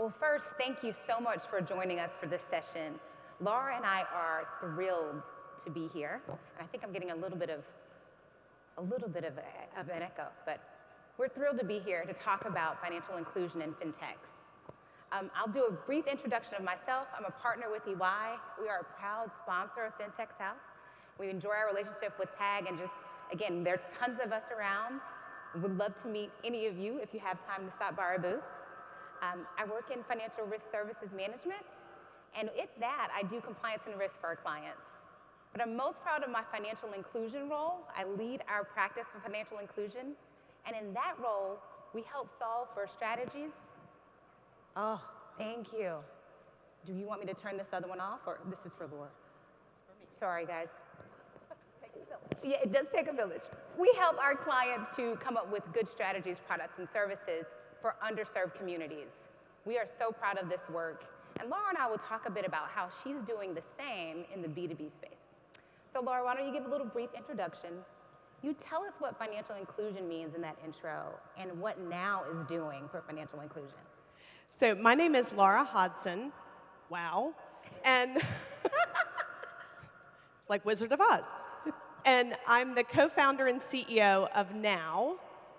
Well, first, thank you so much for joining us for this session. Lara and I are thrilled to be here, and I think I'm getting a little bit of an echo, but we're thrilled to be here to talk about financial inclusion in fintechs. I'll do a brief introduction of myself. I'm a partner with EY. We are a proud sponsor of Fintech South. We enjoy our relationship with TAG, and again, there are tons of us around. Would love to meet any of you if you have time to stop by our booth. I work in financial risk services management, and with that, I do compliance and risk for our clients. But I'm most proud of my financial inclusion role. I lead our practice for financial inclusion, and in that role, we help solve for strategies. Oh, thank you. Do you want me to turn this other one off, or this is for Laura? This is for me. Sorry, guys. Takes a village. Yeah, it does take a village. We help our clients to come up with good strategies, products, and services for underserved communities. We are so proud of this work, and Laura and I will talk a bit about how she's doing the same in the B2B space. So Laura, why don't you give a little brief introduction? You tell us what financial inclusion means in that intro and what Now is doing for financial inclusion. So my name is Lara Hodgson. Wow. And it's like Wizard of Oz. And I'm the co-founder and CEO of Now.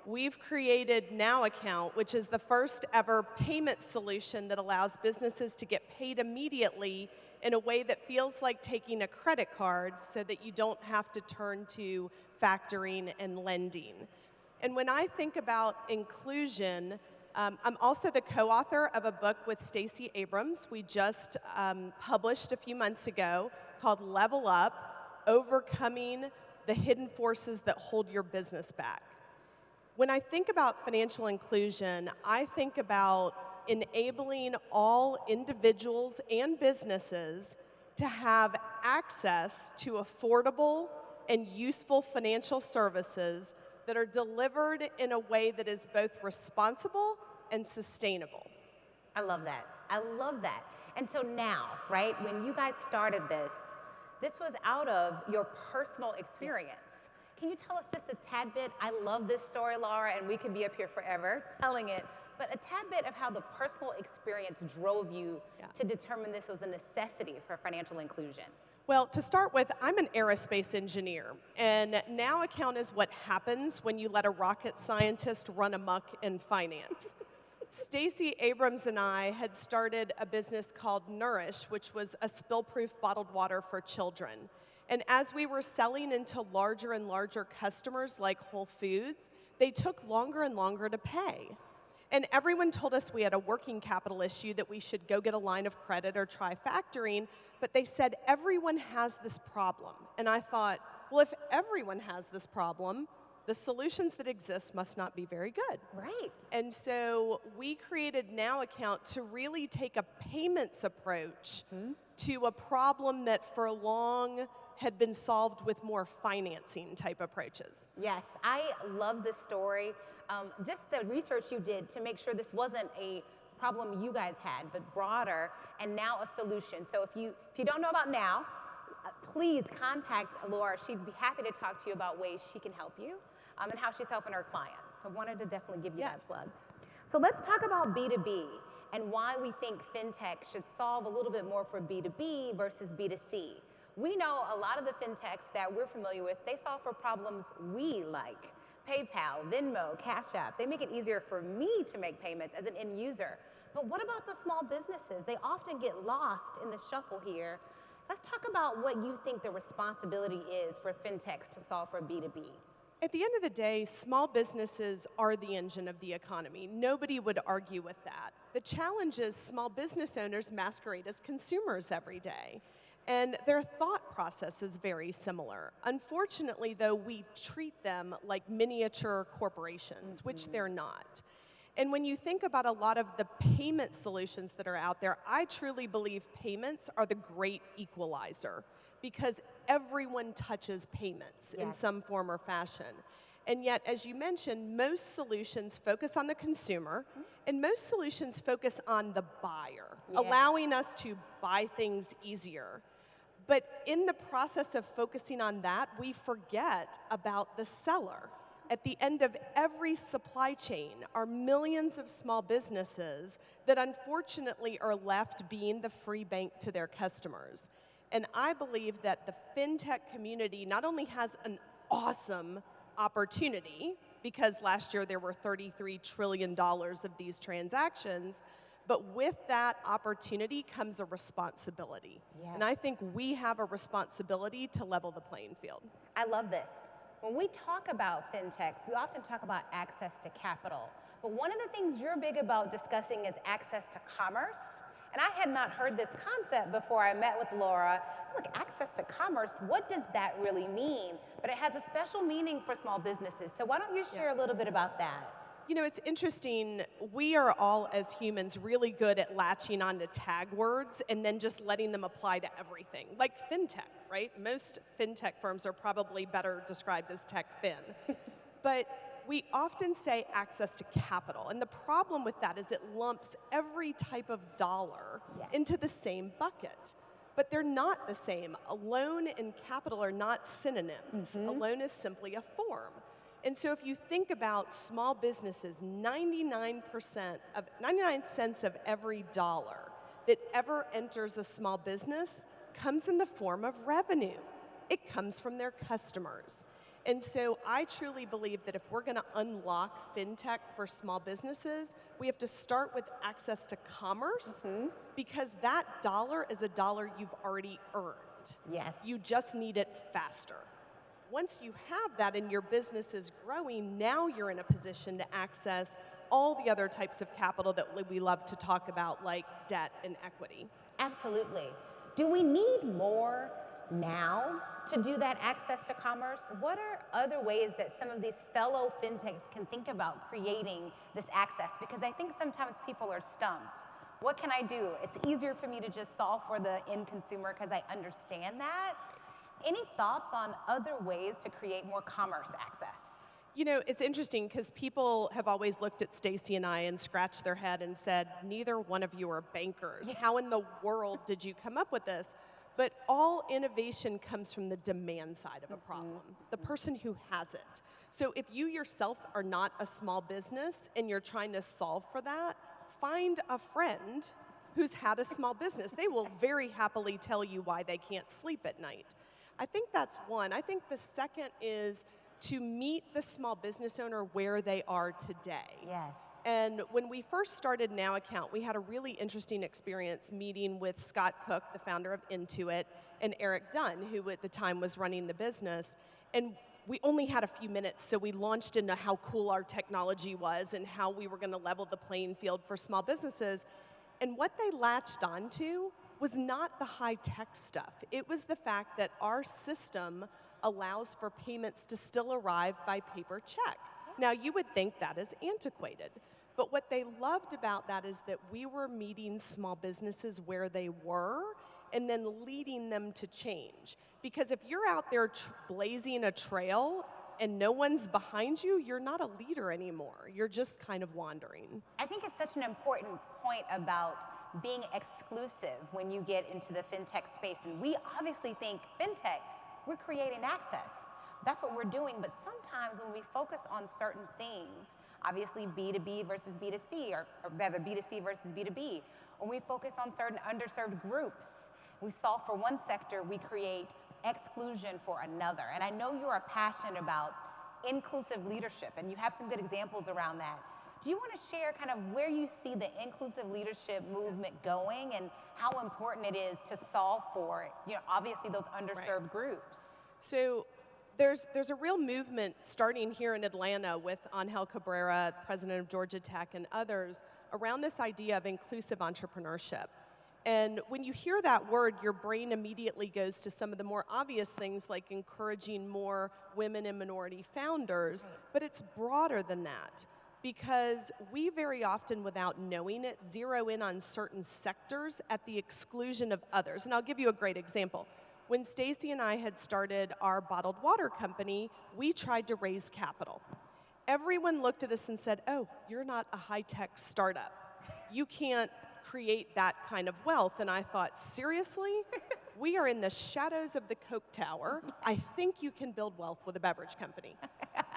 We've created Now Account, which is the first ever payment solution that allows businesses to get paid immediately in a way that feels like taking a credit card so that you don't have to turn to factoring and lending. And when I think about inclusion, I'm also the co-author of a book with Stacey Abrams we just published a few months ago called Level Up, Overcoming the Hidden Forces That Hold Your Business Back. When I think about financial inclusion, I think about enabling all individuals and businesses to have access to affordable and useful financial services that are delivered in a way that is both responsible and sustainable. I love that. I love that. And so now, right, when you guys started this was out of your personal experience. Can you tell us just a tad bit? I love this story, Lara, and we could be up here forever telling it, but a tad bit of how the personal experience drove you to determine this was a necessity for financial inclusion. Well, to start with, I'm an aerospace engineer, and Now Account is what happens when you let a rocket scientist run amok in finance. Stacey Abrams and I had started a business called Nourish, which was a spill-proof bottled water for children. And as we were selling into larger and larger customers like Whole Foods, they took longer and longer to pay. And everyone told us we had a working capital issue, that we should go get a line of credit or try factoring, but they said everyone has this problem. And I thought, well, if everyone has this problem, the solutions that exist must not be very good. Right. And so we created Now Account to really take a payments approach to a problem that for long had been solved with more financing type approaches. Yes, I love this story. Just the research you did to make sure this wasn't a problem you guys had, but broader, and now a solution. So if you don't know about Now, please contact Laura. She'd be happy to talk to you about ways she can help you and how she's helping her clients. So I wanted to definitely give you that plug. So let's talk about B2B and why we think fintech should solve a little bit more for B2B versus B2C. We know a lot of the fintechs that we're familiar with, they solve for problems we like. PayPal, Venmo, Cash App, they make it easier for me to make payments as an end user. But what about the small businesses? They often get lost in the shuffle here. Let's talk about what you think the responsibility is for fintechs to solve for B2B. At the end of the day, small businesses are the engine of the economy. Nobody would argue with that. The challenge is small business owners masquerade as consumers every day. And their thought process is very similar. Unfortunately, though, we treat them like miniature corporations, which they're not. And when you think about a lot of the payment solutions that are out there, I truly believe payments are the great equalizer, because everyone touches payments in some form or fashion. And yet, as you mentioned, most solutions focus on the consumer, and most solutions focus on the buyer, allowing us to buy things easier. But in the process of focusing on that, we forget about the seller. At the end of every supply chain are millions of small businesses that unfortunately are left being the free bank to their customers. And I believe that the fintech community not only has an awesome opportunity, because last year there were $33 trillion of these transactions, but with that opportunity comes a responsibility. Yes. And I think we have a responsibility to level the playing field. I love this. When we talk about fintechs, we often talk about access to capital. But one of the things you're big about discussing is access to commerce. And I had not heard this concept before I met with Lara. Look, access to commerce, what does that really mean? But it has a special meaning for small businesses. So why don't you share a little bit about that? You know, it's interesting. We are all, as humans, really good at latching onto tag words and then just letting them apply to everything. Like fintech, right? Most fintech firms are probably better described as tech fin. But we often say access to capital. And the problem with that is it lumps every type of dollar into the same bucket. But they're not the same. A loan and capital are not synonyms. A loan is simply a form. And so if you think about small businesses, 99 cents of every dollar that ever enters a small business comes in the form of revenue. It comes from their customers. And so I truly believe that if we're going to unlock fintech for small businesses, we have to start with access to commerce, because that dollar is a dollar you've already earned. Yes. You just need it faster. Once you have that and your business is growing, now you're in a position to access all the other types of capital that we love to talk about, like debt and equity. Absolutely. Do we need more nows to do that access to commerce? What are other ways that some of these fellow fintechs can think about creating this access? Because I think sometimes people are stumped. What can I do? It's easier for me to just solve for the end consumer because I understand that. Any thoughts on other ways to create more commerce access? You know, it's interesting because people have always looked at Stacy and I and scratched their head and said, neither one of you are bankers. How in the world did you come up with this? But all innovation comes from the demand side of a problem, the person who has it. So if you yourself are not a small business and you're trying to solve for that, find a friend who's had a small business. They will very happily tell you why they can't sleep at night. I think that's one. I think the second is to meet the small business owner where they are today. Yes. And when we first started Now Account, we had a really interesting experience meeting with Scott Cook, the founder of Intuit, and Eric Dunn, who at the time was running the business. And we only had a few minutes, so we launched into how cool our technology was and how we were going to level the playing field for small businesses. And what they latched onto was not the high-tech stuff. It was the fact that our system allows for payments to still arrive by paper check. Now, you would think that is antiquated, but what they loved about that is that we were meeting small businesses where they were and then leading them to change. Because if you're out there blazing a trail and no one's behind you, you're not a leader anymore. You're just kind of wandering. I think it's such an important point about being exclusive when you get into the fintech space. And we obviously think fintech, we're creating access. That's what we're doing, but sometimes when we focus on certain things, obviously B2B versus B2C, or rather B2C versus B2B, when we focus on certain underserved groups, we solve for one sector, we create exclusion for another. And I know you are passionate about inclusive leadership, and you have some good examples around that. Do you want to share kind of where you see the inclusive leadership movement going and how important it is to solve for, obviously those underserved groups? So there's a real movement starting here in Atlanta with Angel Cabrera, president of Georgia Tech, and others around this idea of inclusive entrepreneurship. And when you hear that word, your brain immediately goes to some of the more obvious things like encouraging more women and minority founders, but it's broader than that. Because we very often, without knowing it, zero in on certain sectors at the exclusion of others. And I'll give you a great example. When Stacy and I had started our bottled water company, we tried to raise capital. Everyone looked at us and said, oh, you're not a high-tech startup. You can't create that kind of wealth. And I thought, seriously? We are in the shadows of the Coke Tower. I think you can build wealth with a beverage company.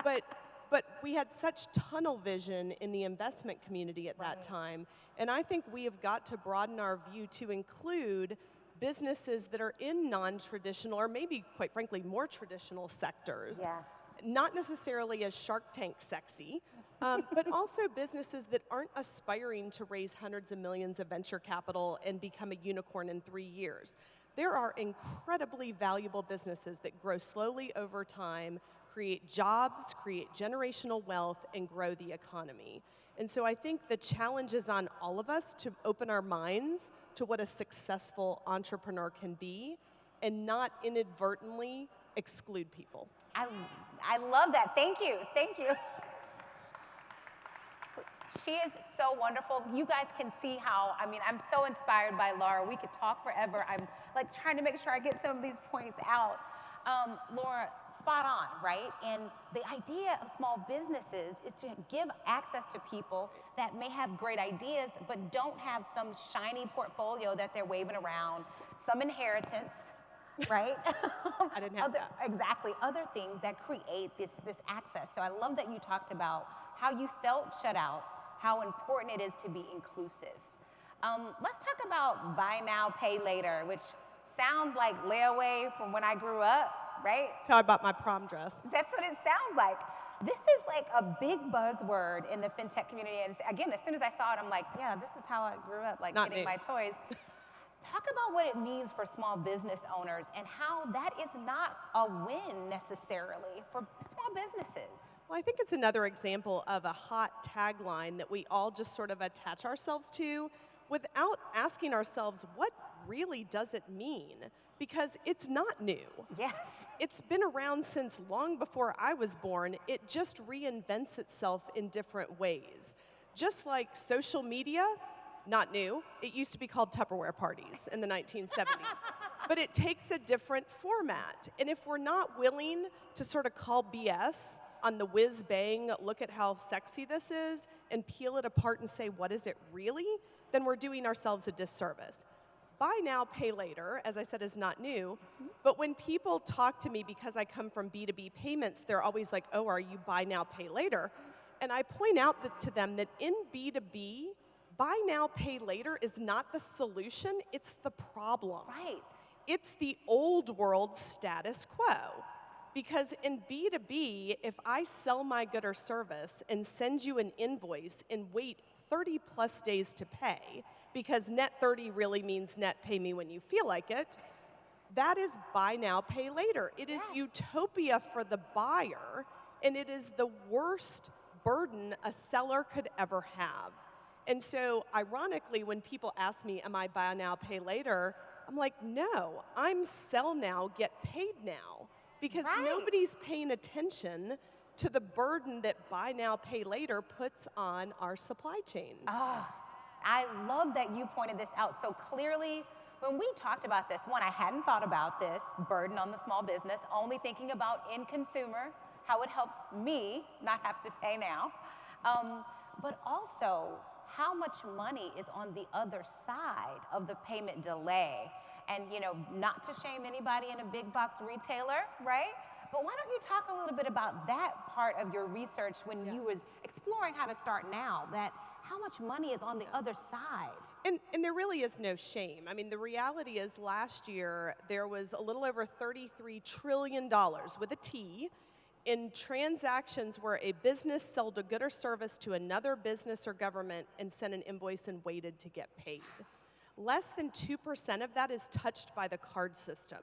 But But we had such tunnel vision in the investment community at that time. And I think we have got to broaden our view to include businesses that are in non-traditional, or maybe, quite frankly, more traditional sectors. Yes. Not necessarily as Shark Tank sexy, but also businesses that aren't aspiring to raise hundreds of millions of venture capital and become a unicorn in 3 years. There are incredibly valuable businesses that grow slowly over time, create jobs, create generational wealth, and grow the economy. And so I think the challenge is on all of us to open our minds to what a successful entrepreneur can be and not inadvertently exclude people. I love that. Thank you. Thank you. She is so wonderful. You guys can see how, I mean, I'm so inspired by Lara. We could talk forever. I'm like trying to make sure I get some of these points out. Laura, spot on, right? And the idea of small businesses is to give access to people that may have great ideas, but don't have some shiny portfolio that they're waving around, some inheritance, right? I didn't have that. Exactly, other things that create this access. So I love that you talked about how you felt shut out, how important it is to be inclusive. Let's talk about buy now, pay later, which sounds like layaway from when I grew up, right? That's how I bought my prom dress. That's what it sounds like. This is like a big buzzword in the fintech community. And again, as soon as I saw it, I'm like, yeah, this is how I grew up, like Not getting new. my toys. Talk about what it means for small business owners and how that is not a win necessarily for small businesses. Well, I think it's another example of a hot tagline that we all just sort of attach ourselves to without asking ourselves, what really does it mean? Because it's not new. Yes. It's been around since long before I was born. It just reinvents itself in different ways. Just like social media, not new. It used to be called Tupperware parties in the 1970s. But it takes a different format. And if we're not willing to sort of call BS on the whiz-bang, look at how sexy this is, and peel it apart and say, what is it really? Then we're doing ourselves a disservice. Buy now, pay later, as I said, is not new. But when people talk to me, because I come from B2B payments, they're always like, oh, are you buy now, pay later? And I point out to them that in B2B, buy now, pay later is not the solution, it's the problem. Right. It's the old world status quo. Because in B2B, if I sell my good or service and send you an invoice and wait 30 plus days to pay, because net 30 really means net pay me when you feel like it, that is buy now, pay later. It is utopia for the buyer, and it is the worst burden a seller could ever have. And so, ironically, when people ask me, am I buy now, pay later? I'm like, no, I'm sell now, get paid now. Because nobody's paying attention to the burden that buy now, pay later puts on our supply chain. I love that you pointed this out so clearly. When we talked about this, one, I hadn't thought about this burden on the small business, only thinking about end consumer, how it helps me not have to pay now. But also, how much money is on the other side of the payment delay? And, you know, not to shame anybody in a big box retailer, right? But why don't you talk a little bit about that part of your research when you were exploring how to start now, that how much money is on the other side? And there really is no shame. I mean, the reality is last year, there was a little over $33 trillion, with a T, in transactions where a business sold a good or service to another business or government and sent an invoice and waited to get paid. Less than 2% of that is touched by the card system.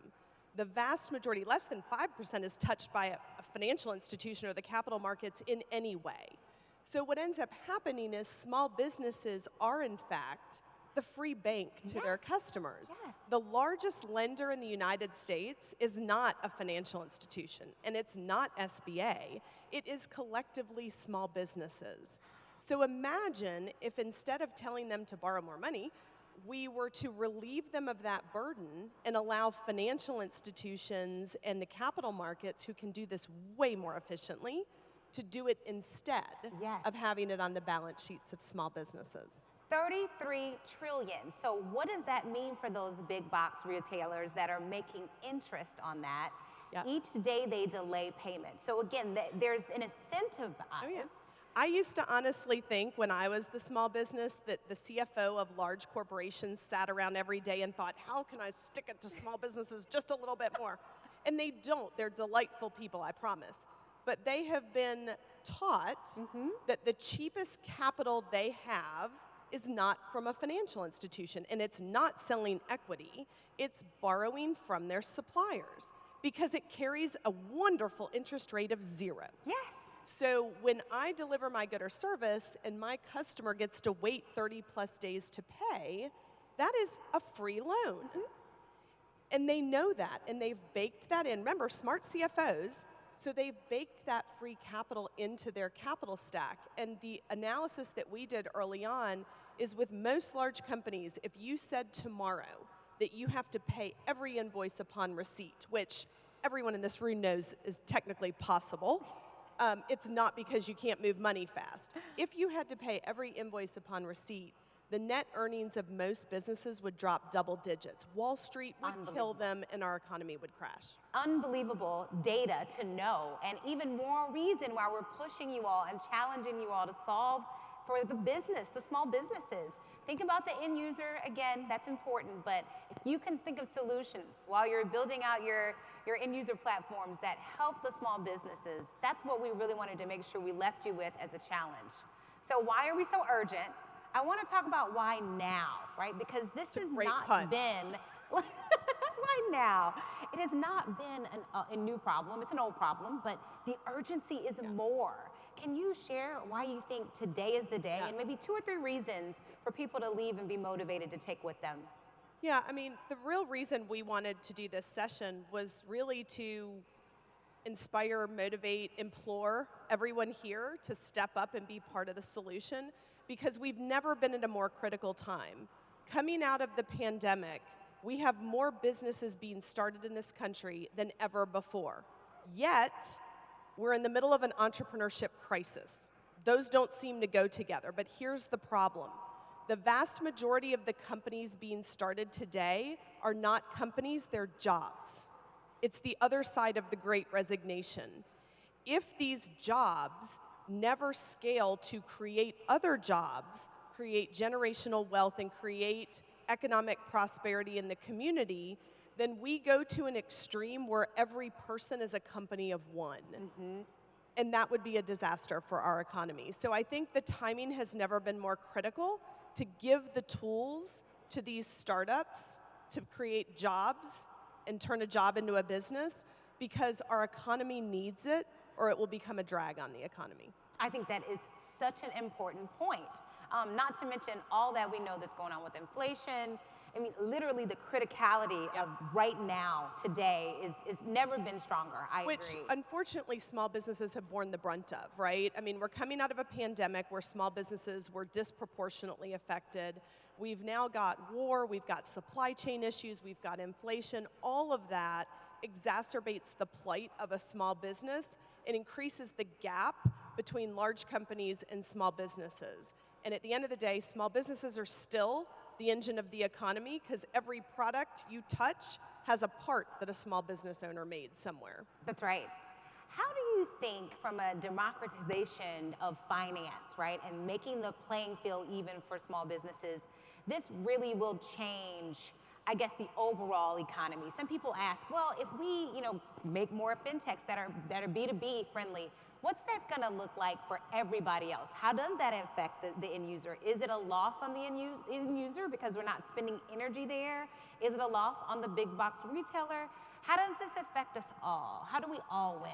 The vast majority, less than 5%, is touched by a financial institution or the capital markets in any way. So what ends up happening is small businesses are, in fact, the free bank to their customers. The largest lender in the United States is not a financial institution, and it's not SBA. It is collectively small businesses. So imagine if instead of telling them to borrow more money, we were to relieve them of that burden and allow financial institutions and the capital markets, who can do this way more efficiently, to do it instead of having it on the balance sheets of small businesses. 33 trillion. So what does that mean for those big box retailers that are making interest on that? Yep. each day they delay payment. So again, there's an incentive Oh, yeah. I used to honestly think when I was the small business that the CFO of large corporations sat around every day and thought, how can I stick it to small businesses just a little bit more? And they don't. They're delightful people, I promise. But they have been taught that the cheapest capital they have is not from a financial institution, and it's not selling equity, it's borrowing from their suppliers because it carries a wonderful interest rate of 0. Yes. So when I deliver my good or service and my customer gets to wait 30 plus days to pay, that is a free loan. And they know that, and they've baked that in. Remember, smart CFOs, so they've baked that free capital into their capital stack. And the analysis that we did early on is with most large companies, if you said tomorrow that you have to pay every invoice upon receipt, which everyone in this room knows is technically possible, it's not because you can't move money fast. If you had to pay every invoice upon receipt, the net earnings of most businesses would drop double digits. Wall Street would kill them and our economy would crash. Unbelievable data to know, and even more reason why we're pushing you all and challenging you all to solve for the business, the small businesses. Think about the end user, again, that's important, but if you can think of solutions while you're building out your end user platforms that help the small businesses, that's what we really wanted to make sure we left you with as a challenge. So why are we so urgent? I want to talk about why now, right? Because this has not been, why now? It has not been a new problem, it's an old problem, but the urgency is more. Can you share why you think today is the day, and maybe 2 or 3 reasons for people to leave and be motivated to take with them? Yeah, I mean, the real reason we wanted to do this session was really to inspire, motivate, implore everyone here to step up and be part of the solution, because we've never been at a more critical time. Coming out of the pandemic, we have more businesses being started in this country than ever before. Yet, we're in the middle of an entrepreneurship crisis. Those don't seem to go together, but here's the problem. The vast majority of the companies being started today are not companies, they're jobs. It's the other side of the Great Resignation. If these jobs never scale to create other jobs, create generational wealth, and create economic prosperity in the community, then we go to an extreme where every person is a company of one. And that would be a disaster for our economy. So I think the timing has never been more critical to give the tools to these startups to create jobs and turn a job into a business, because our economy needs it, or it will become a drag on the economy. I think that is such an important point. Not to mention all that we know that's going on with inflation. I mean, literally the criticality of right now, today, is never been stronger. I agree. Which, unfortunately, small businesses have borne the brunt of, right? I mean, we're coming out of a pandemic where small businesses were disproportionately affected. We've now got war, we've got supply chain issues, we've got inflation. All of that exacerbates the plight of a small business and increases the gap between large companies and small businesses. And at the end of the day, small businesses are still the engine of the economy, because every product you touch has a part that a small business owner made somewhere. That's right. How do you think, from a democratization of finance, right, and making the playing field even for small businesses, this really will change, I guess, the overall economy? Some people ask, well, if we, make more fintechs that are B2B friendly, what's that going to look like for everybody else? How does that affect the end user? Is it a loss on the end user because we're not spending energy there? Is it a loss on the big box retailer? How does this affect us all? How do we all win?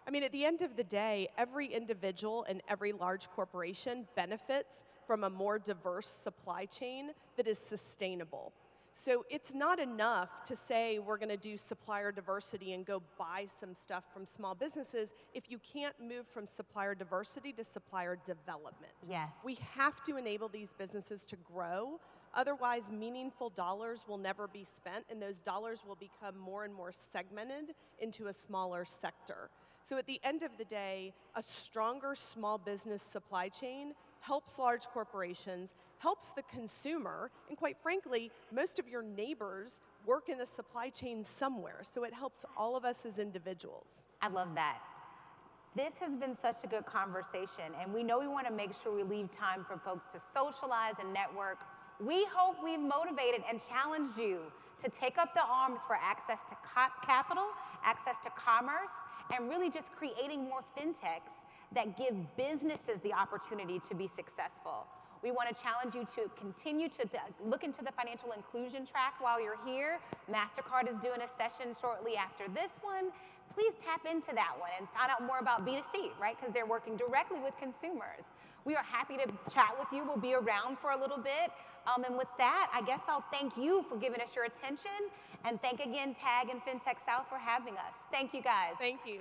I mean, at the end of the day, every individual and every large corporation benefits from a more diverse supply chain that is sustainable. So it's not enough to say we're going to do supplier diversity and go buy some stuff from small businesses if you can't move from supplier diversity to supplier development. Yes. We have to enable these businesses to grow. Otherwise, meaningful dollars will never be spent, and those dollars will become more and more segmented into a smaller sector. So at the end of the day, a stronger small business supply chain helps large corporations, helps the consumer, and quite frankly, most of your neighbors work in the supply chain somewhere. So it helps all of us as individuals. I love that. This has been such a good conversation, and we know we want to make sure we leave time for folks to socialize and network. We hope we've motivated and challenged you to take up the arms for access to capital, access to commerce, and really just creating more fintechs that give businesses the opportunity to be successful. We want to challenge you to continue to look into the financial inclusion track while you're here. MasterCard is doing a session shortly after this one. Please tap into that one and find out more about B2C, right? Because they're working directly with consumers. We are happy to chat with you. We'll be around for a little bit. And with that, I guess I'll thank you for giving us your attention. And thank again, TAG and Fintech South for having us. Thank you, guys. Thank you.